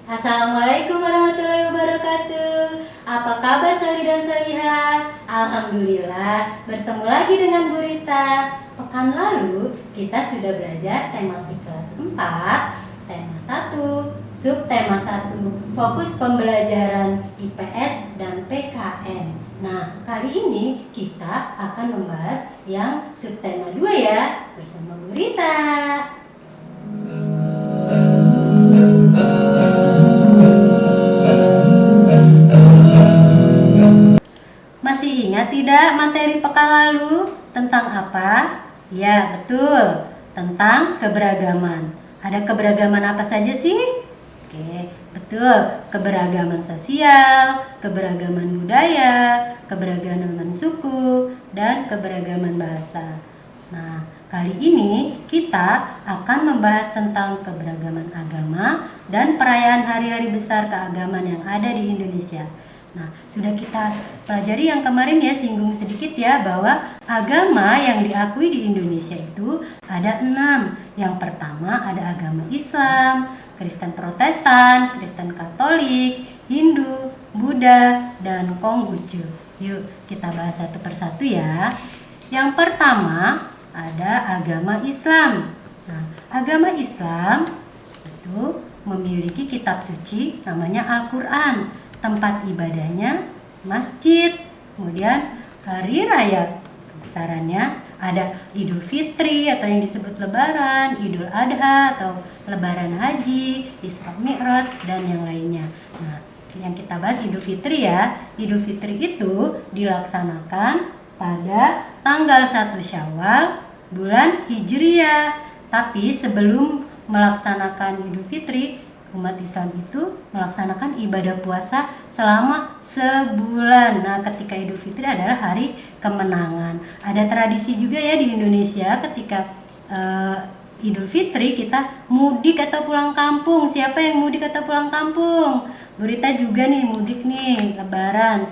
Assalamualaikum warahmatullahi wabarakatuh. Apa kabar Sali dan Salihat? Alhamdulillah, bertemu lagi dengan Bu Rita. Pekan lalu kita sudah belajar tematik kelas 4, tema 1, subtema 1, fokus pembelajaran IPS dan PKN. Nah, kali ini kita akan membahas yang subtema 2 ya, bersama Bu Rita. Masih ingat tidak materi pekan lalu tentang apa? Ya, betul, tentang keberagaman. Ada keberagaman apa saja sih? Oke, betul, keberagaman sosial, keberagaman budaya, keberagaman suku, dan keberagaman bahasa. Nah, kali ini kita akan membahas tentang keberagaman agama dan perayaan hari-hari besar keagamaan yang ada di Indonesia. Nah, sudah kita pelajari yang kemarin ya, singgung sedikit ya, bahwa agama yang diakui di Indonesia itu ada 6. Yang pertama ada agama Islam, Kristen Protestan, Kristen Katolik, Hindu, Buddha, dan Konghucu. Yuk kita bahas satu persatu ya. Yang pertama ada agama Islam. Nah, agama Islam itu memiliki kitab suci namanya Al-Quran. Tempat ibadahnya masjid. Kemudian hari raya besarannya ada Idul Fitri atau yang disebut Lebaran, Idul Adha atau Lebaran Haji, Isra Mi'raj, dan yang lainnya. Nah, yang kita bahas Idul Fitri ya. Idul Fitri itu dilaksanakan pada tanggal 1 Syawal bulan Hijriah. Tapi sebelum melaksanakan Idul Fitri, umat Islam itu melaksanakan ibadah puasa selama sebulan. Nah, ketika Idul Fitri adalah hari kemenangan. Ada tradisi juga ya di Indonesia ketika Idul Fitri kita mudik atau pulang kampung. Siapa yang mudik atau pulang kampung? Bu Rita juga nih mudik nih, Lebaran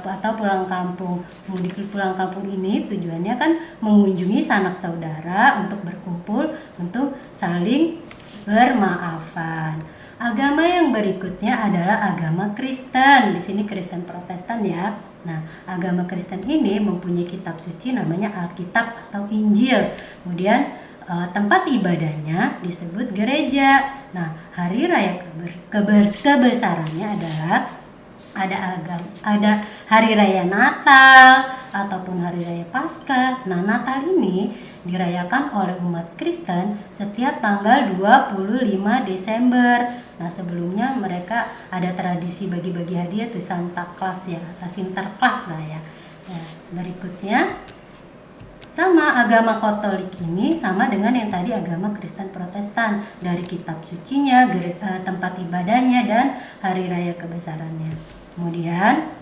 atau pulang kampung. Mudik pulang kampung ini tujuannya kan mengunjungi sanak saudara untuk berkumpul, untuk saling bermaafan. Agama yang berikutnya adalah agama Kristen. Di sini Kristen Protestan ya. Nah, agama Kristen ini mempunyai kitab suci namanya Alkitab atau Injil. Kemudian tempat ibadahnya disebut gereja. Nah, hari raya kebesarannya adalah ada hari raya Natal ataupun hari raya Paskah. Nah, Natal ini dirayakan oleh umat Kristen setiap tanggal 25 Desember. Nah, sebelumnya mereka ada tradisi bagi-bagi hadiah tuh Santa Claus ya, atau Sinterklas lah ya. Nah, berikutnya sama agama Katolik ini sama dengan yang tadi agama Kristen Protestan, dari kitab sucinya, tempat ibadahnya, dan hari raya kebesarannya. Kemudian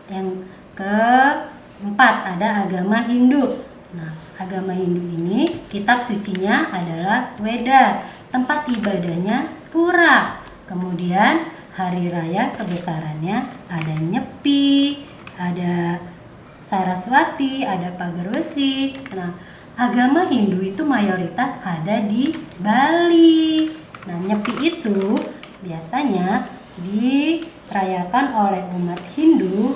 yang keempat ada agama Hindu. Nah, agama Hindu ini kitab sucinya adalah Weda, tempat ibadahnya Pura. Kemudian hari raya kebesarannya ada Nyepi, ada Saraswati, ada Pagar Besi. Nah, agama Hindu itu mayoritas ada di Bali. Nah, Nyepi itu biasanya dirayakan oleh umat Hindu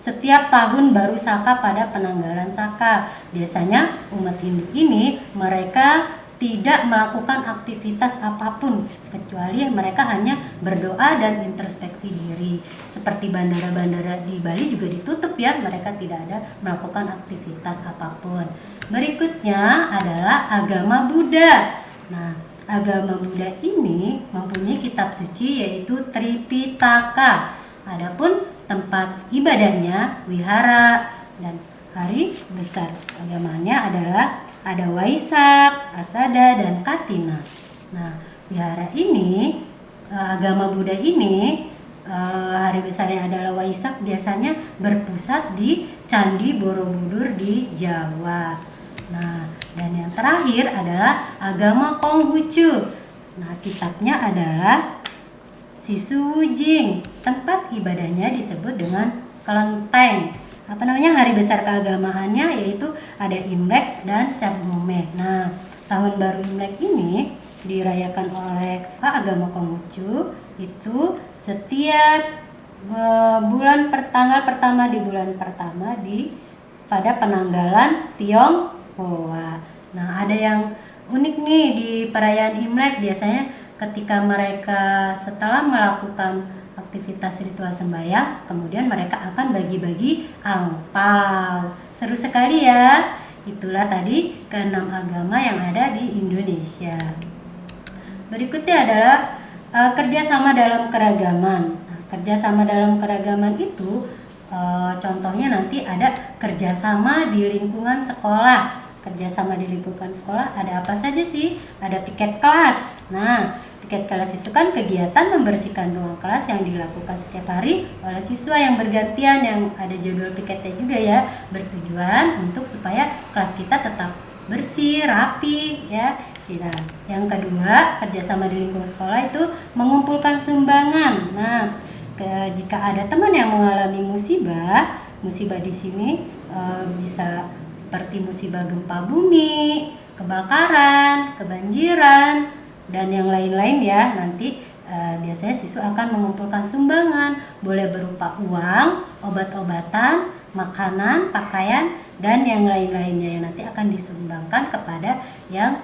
setiap tahun baru Saka pada penanggalan Saka. Biasanya umat Hindu ini mereka tidak melakukan aktivitas apapun kecuali mereka hanya berdoa dan introspeksi diri. Seperti bandara-bandara di Bali juga ditutup ya, mereka tidak ada melakukan aktivitas apapun. Berikutnya adalah agama Buddha. Nah, agama Buddha ini mempunyai kitab suci yaitu Tripitaka. Adapun tempat ibadahnya wihara, dan hari besar agamanya adalah ada Waisak, Asada, dan Katina. Nah, wihara ini, agama Buddha ini, hari besarnya adalah Waisak, biasanya berpusat di Candi Borobudur di Jawa. Nah, dan yang terakhir adalah agama Konghucu. Nah, kitabnya adalah Sisuwujing. Tempat ibadahnya disebut dengan kelenteng. Hari besar keagamaannya yaitu ada Imlek dan Cap Gomeh. Nah, tahun baru Imlek ini dirayakan oleh agama Konghucu itu setiap tanggal pertama di bulan pertama pada penanggalan Tionghoa. Nah, ada yang unik nih di perayaan Imlek. Biasanya ketika mereka setelah melakukan aktivitas ritual sembahyang, kemudian mereka akan bagi-bagi angpau. Seru sekali ya. Itulah tadi ke-6 agama yang ada di Indonesia. Berikutnya adalah kerjasama dalam keragaman. Nah, kerjasama dalam keragaman itu contohnya nanti ada kerjasama di lingkungan sekolah. Kerjasama di lingkungan sekolah ada apa saja sih? Ada piket kelas. Nah, piket kelas itu kan kegiatan membersihkan ruang kelas yang dilakukan setiap hari oleh siswa yang bergantian, yang ada jadwal piketnya juga ya, bertujuan untuk supaya kelas kita tetap bersih, rapi ya. Nah, yang kedua, kerjasama di lingkungan sekolah itu mengumpulkan sumbangan. Nah, jika ada teman yang mengalami musibah di sini bisa seperti musibah gempa bumi, kebakaran, kebanjiran, dan yang lain-lain ya. Nanti biasanya siswa akan mengumpulkan sumbangan, boleh berupa uang, obat-obatan, makanan, pakaian, dan yang lain-lainnya yang nanti akan disumbangkan kepada yang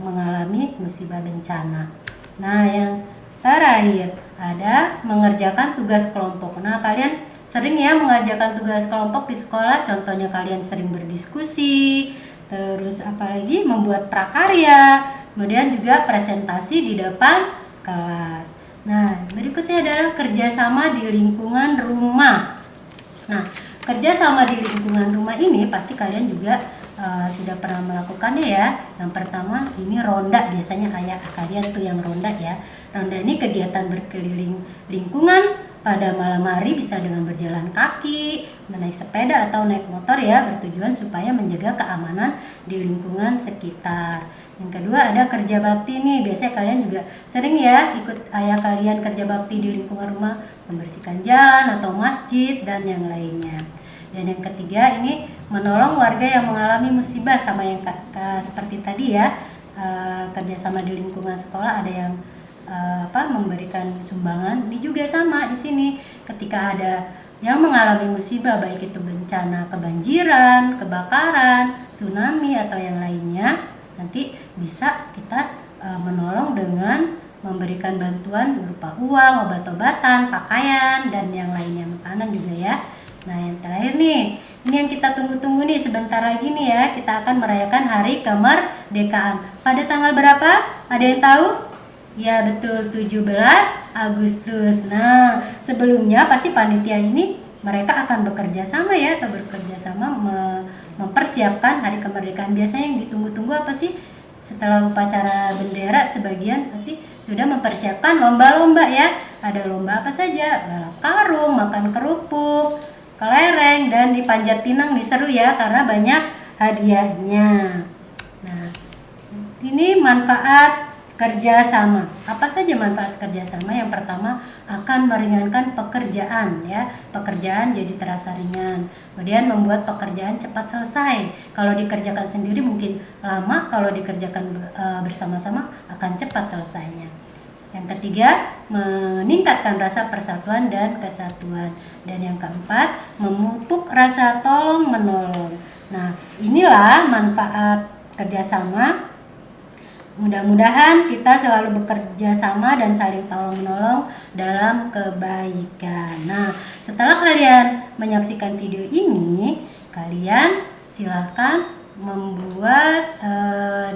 mengalami musibah bencana. Nah, yang terakhir ada mengerjakan tugas kelompok. Nah, kalian sering ya mengerjakan tugas kelompok di sekolah. Contohnya kalian sering berdiskusi, terus apalagi membuat prakarya, kemudian juga presentasi di depan kelas. Nah, berikutnya adalah kerjasama di lingkungan rumah. Nah, kerjasama di lingkungan rumah ini pasti kalian juga sudah pernah melakukannya ya. Yang pertama ini ronda, biasanya ayah kalian tuh yang ronda ya. Ronda ini kegiatan berkeliling lingkungan pada malam hari, bisa dengan berjalan kaki, naik sepeda atau naik motor ya, bertujuan supaya menjaga keamanan di lingkungan sekitar. Yang kedua ada kerja bakti nih, biasanya kalian juga sering ya ikut ayah kalian kerja bakti di lingkungan rumah, membersihkan jalan atau masjid dan yang lainnya. Dan yang ketiga ini menolong warga yang mengalami musibah, sama yang seperti tadi ya, kerjasama di lingkungan sekolah ada yang memberikan sumbangan. Ini juga sama di sini, ketika ada yang mengalami musibah baik itu bencana kebanjiran, kebakaran, tsunami atau yang lainnya, nanti bisa kita menolong dengan memberikan bantuan berupa uang, obat-obatan, pakaian, dan yang lainnya, makanan juga ya. Nah, yang terakhir nih, ini yang kita tunggu-tunggu nih, sebentar lagi nih ya, kita akan merayakan hari kemerdekaan. Pada tanggal berapa? Ada yang tahu? Ya betul, 17 Agustus. Nah, sebelumnya pasti panitia ini mereka akan bekerja sama ya, atau bekerja sama mempersiapkan hari kemerdekaan. Biasanya yang ditunggu-tunggu apa sih? Setelah upacara bendera, sebagian pasti sudah mempersiapkan lomba-lomba ya. Ada lomba apa saja? Balap karung, makan kerupuk, kelereng, dan di panjat pinang. Nih seru ya, karena banyak hadiahnya. Nah, ini manfaat kerjasama. Apa saja manfaat kerjasama? Yang pertama, akan meringankan pekerjaan ya. Pekerjaan jadi terasa ringan. Kemudian membuat pekerjaan cepat selesai. Kalau dikerjakan sendiri mungkin lama, kalau dikerjakan bersama-sama akan cepat selesainya. Yang ketiga, meningkatkan rasa persatuan dan kesatuan. Dan yang keempat, memupuk rasa tolong menolong. Nah, inilah manfaat kerjasama. Mudah-mudahan kita selalu bekerja sama dan saling tolong-menolong dalam kebaikan. Nah, setelah kalian menyaksikan video ini, kalian silakan membuat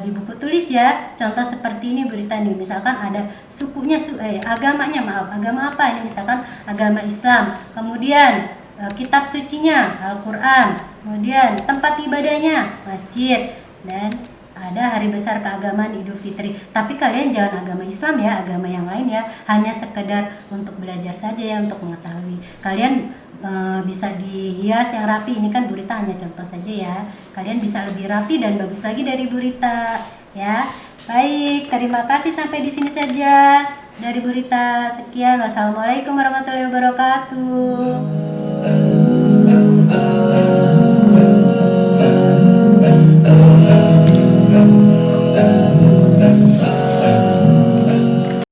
di buku tulis ya. Contoh seperti ini berita nih, misalkan ada sukunya, agama apa ini, misalkan agama Islam. Kemudian kitab sucinya Al-Quran, kemudian tempat ibadahnya masjid, dan ada hari besar keagamaan Idul Fitri. Tapi kalian jangan agama Islam ya, agama yang lain ya, hanya sekedar untuk belajar saja ya, untuk mengetahui. Kalian bisa dihias yang rapi. Ini kan burita hanya contoh saja ya. Kalian bisa lebih rapi dan bagus lagi dari burita ya. Baik, terima kasih, sampai di sini saja dari burita. Sekian, wassalamualaikum warahmatullahi wabarakatuh.